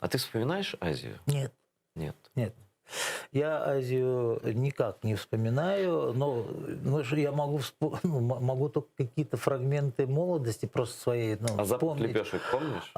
А ты вспоминаешь Азию? Нет, Нет. нет. Я Азию никак не вспоминаю, но я могу, могу только какие-то фрагменты молодости просто своей А запах вспомнить. лепешек помнишь?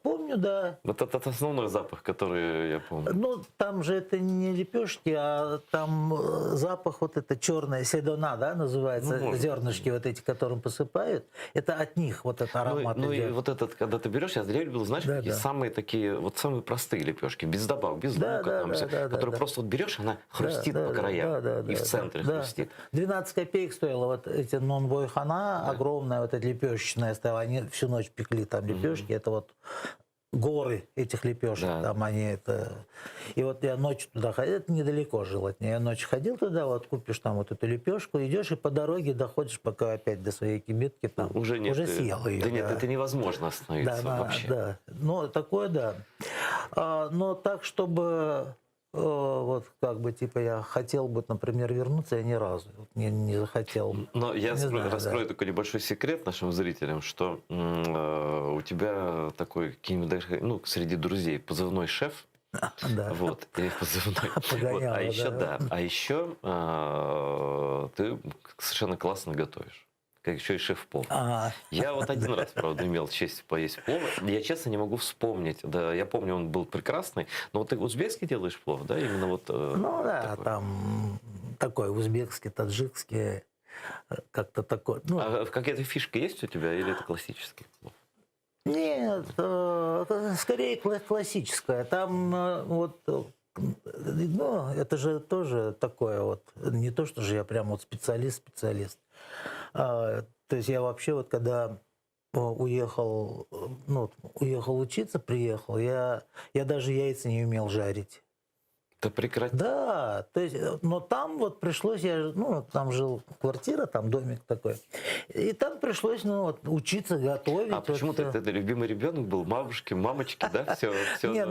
Помню, да. Вот это основной запах, который я помню. Ну, там же это не лепешки, а там запах вот это черное седона, да, называется, Ну, может. зернышки вот эти, которым посыпают. Это от них вот этот аромат Ну и идет. вот этот, когда ты берешь, я любил, знаешь, Да, какие да. самые такие, вот самые простые лепешки, без добавок, без лука, там, все, которые просто вот берешь, она хрустит по краям и в центре хрустит. 12 копеек стоило вот эти нон-бой хана, огромная вот эта лепешечная стояла, они всю ночь пекли там лепешки, это вот горы этих лепешек, там они это... И вот я ночью туда ходил, это недалеко жил от нее, я ночью ходил туда, вот купишь там вот эту лепешку, идешь и по дороге доходишь, пока опять до своей кибитки там, уже съел ее. Да нет, это невозможно остановиться вообще. Да, ну такое да. Но так, чтобы... Вот как бы типа я хотел бы, например, вернуться, я ни разу не захотел. Но я раскрою такой небольшой секрет нашим зрителям, что у тебя такой, ну, среди друзей позывной шеф. Да. Вот, и позывной. Погоняло, А еще а еще ты совершенно классно готовишь. Как еще и шеф-повар. Я вот один раз, правда, имел честь поесть плов. Я, честно, не могу вспомнить. Да, я помню, он был прекрасный. Но вот ты узбекский делаешь плов, да? Именно вот. Ну да, такой. Там такой узбекский, таджикский, как-то такой. Ну, а какая-то фишка есть у тебя или это классический плов? Нет, скорее классическая. Там вот. Ну, это же тоже такое вот, не то, что же я прям вот специалист. То есть я вообще вот когда уехал учиться, приехал, я даже яйца не умел жарить. Да прекрати. Да, то есть, но там вот пришлось, там жил квартира, там домик такой, и там пришлось, учиться готовить. А почему ты любимый ребенок был, мамочки, да, все. Не,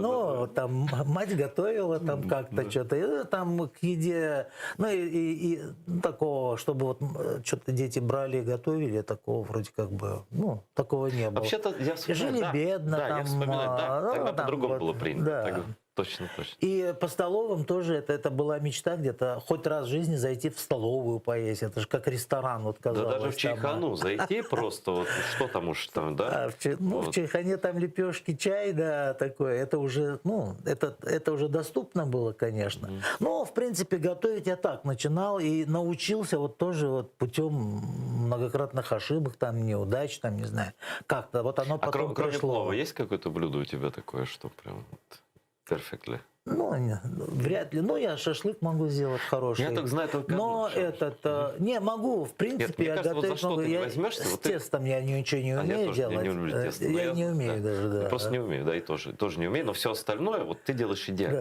там мать готовила, там как-то что-то, и там к еде, и такого, чтобы вот что-то дети брали и готовили, такого вроде как бы, такого не было. Вообще-то я вспоминаю, жили бедно, да, там, я вспоминаю, тогда по-другому было принято. Да. Точно. И по столовым тоже это была мечта где-то хоть раз в жизни зайти в столовую поесть. Это же как ресторан, вот казалось. Да даже в чайхану зайти просто, вот что там уж там, да? В чайхане там лепешки, чай, да, такое. Это уже, это уже доступно было, конечно. Но, в принципе, готовить я так начинал и научился вот тоже вот путем многократных ошибок, там, неудач, там, не знаю, как-то. Вот оно потом кроме пришло. плова, есть какое-то блюдо у тебя такое, что прям... Perfectly. Вряд ли. Я шашлык могу сделать хороший. Я только знаю только но не могу, в принципе, я готовить могу. С тестом я ничего не умею делать. Я не люблю тесто. Я не умею даже, да. Я просто не умею, да, и тоже не умею, но все остальное вот ты делаешь идеально.